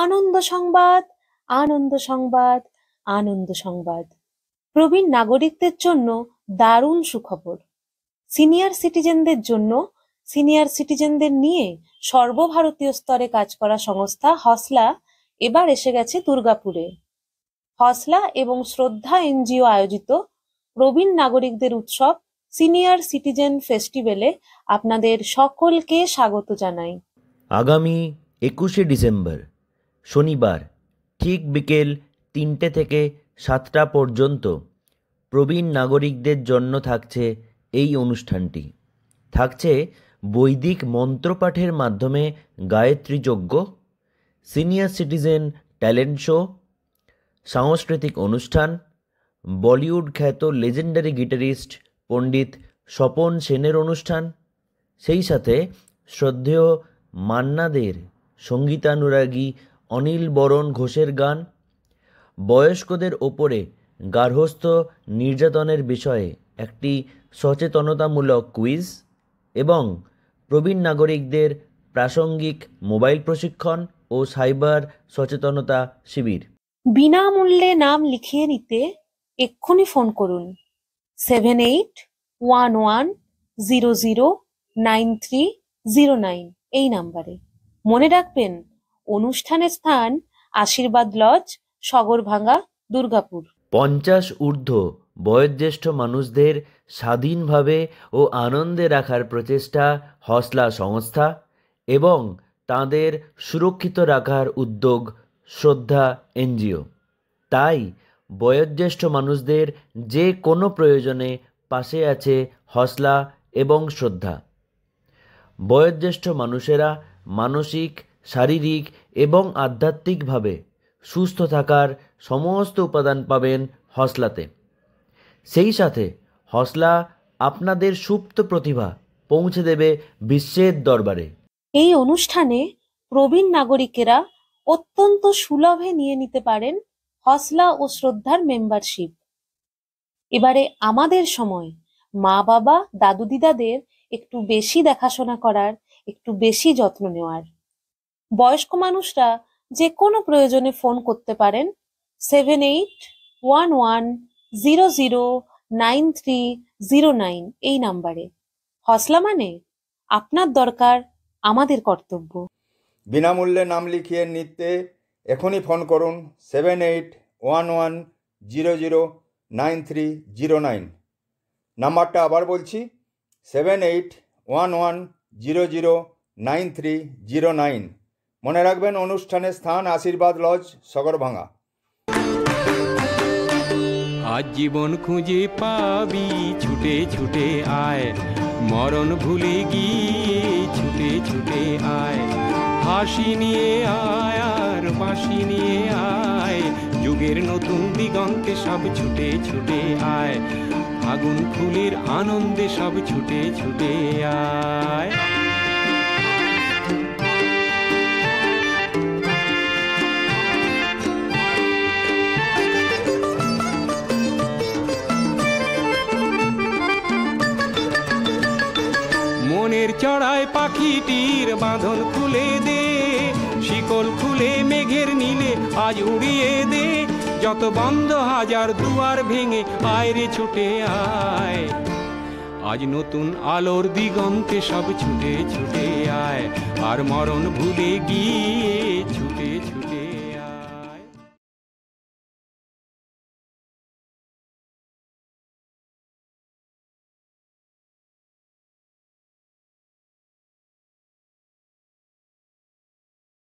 আনন্দ সংবাদ, আনন্দ সংবাদ, আনন্দ সংবাদ। প্রবীণ নাগরিকদের জন্য দারুণ সুখবর। সিনিয়র সিটিজেনদের জন্য, সিনিয়র সিটিজেনদের নিয়ে সর্বভারতীয় স্তরে কাজ করা সংস্থা হসলা এবার এসে গেছে দুর্গাপুরে। হসলা এবং শ্রদ্ধা এনজিও আয়োজিত প্রবীণ নাগরিকদের উৎসব সিনিয়র সিটিজেন ফেস্টিভ্যালে আপনাদের সকলকে স্বাগত জানাই। আগামী 21শে ডিসেম্বর শনিবার ঠিক বিকেল 3টে থেকে 7টা পর্যন্ত প্রবীণ নাগরিকদের জন্য থাকছে এই অনুষ্ঠানটি। থাকছে বৈদিক মন্ত্রপাঠের মাধ্যমে গায়ত্রী যজ্ঞ, সিনিয়র সিটিজেন ট্যালেন্ট শো, সাংস্কৃতিক অনুষ্ঠান, বলিউড খ্যাত লেজেন্ডারি গিটারিস্ট পণ্ডিত স্বপন সেনের অনুষ্ঠান, সেই সাথে শ্রদ্ধেয় মান্নাদের সঙ্গীতানুরাগী অনিল বরণ ঘোষের গান, বয়স্কদের ওপরে গার্হস্থ্য নির্যাতনের বিষয়ে একটি সচেতনতামূলক কুইজ এবং প্রবীণ নাগরিকদের প্রাসঙ্গিক মোবাইল প্রশিক্ষণ ও সাইবার সচেতনতা শিবির। বিনামূল্যে নাম লিখিয়ে নিতে এক্ষুনি ফোন করুন 7811009309 এই নাম্বারে। মনে রাখবেন, অনুষ্ঠানের স্থান আশীর্বাদ লজ, সগরভাঙ্গা, দুর্গাপুর। 50 ঊর্ধ্ব বয়োজ্যেষ্ঠ মানুষদের স্বাধীনভাবে ও আনন্দে রাখার প্রচেষ্টা হসলা সংস্থা এবং তাদের সুরক্ষিত রাখার উদ্যোগ শ্রদ্ধা এনজিও। তাই বয়োজ্যেষ্ঠ মানুষদের যে কোনো প্রয়োজনে পাশে আছে হসলা এবং শ্রদ্ধা। বয়োজ্যেষ্ঠ মানুষেরা মানসিক, শারীরিক এবং আধ্যাত্মিকভাবে সুস্থ থাকার সমস্ত উপাদান পাবেন হসলাতে। সেই সাথে হসলা আপনাদের সুপ্ত প্রতিভা পৌঁছে দেবে বিশ্বের দরবারে। এই অনুষ্ঠানে প্রবীণ নাগরিকেরা অত্যন্ত সুলভে নিয়ে নিতে পারেন হসলা ও শ্রদ্ধার মেম্বারশিপ। এবারে আমাদের সময় মা বাবা, দাদু দিদাদের একটু বেশি দেখাশোনা করার, একটু বেশি যত্ন নেওয়ার। বয়স্ক মানুষরা যে কোনো প্রয়োজনে ফোন করতে পারেন 7811009309 এই নাম্বারে। হসলা মানে আপনার দরকার, আমাদের কর্তব্য। বিনামূল্যে নাম লিখিয়ে নিতে এখনই ফোন করুন 7811009309। নাম্বারটা আবার বলছি 7811009309। মনে রাখবেন, অনুষ্ঠানের স্থান আশীর্বাদ লজ, সগরভাঙ্গা। আজ জীবন খুঁজে পাবি, ছুটে ছুটে আয়, মরণ ভুলে গিয়ে ছুটে ছুটে আয়। হাসি নিয়ে আয় আর বাঁশি নিয়ে আয়, যুগের নতুন দিগন্তে সব ছুটে ছুটে আয়। আগুন ফুলের আনন্দে সব ছুটে ছুটে আয়। মনের চড়ায় পাখিটির বাঁধন খুলে দে, শিকল খুলে মেঘের নীলে আজ উড়িয়ে দে। যত বন্ধ হাজার দুয়ার ভেঙে আয় রে ছুটে আয়। আজ নতুন আলোর দিগন্তে সব ছুটে ছুটে আয়, আর মরণ ভুলে গিয়ে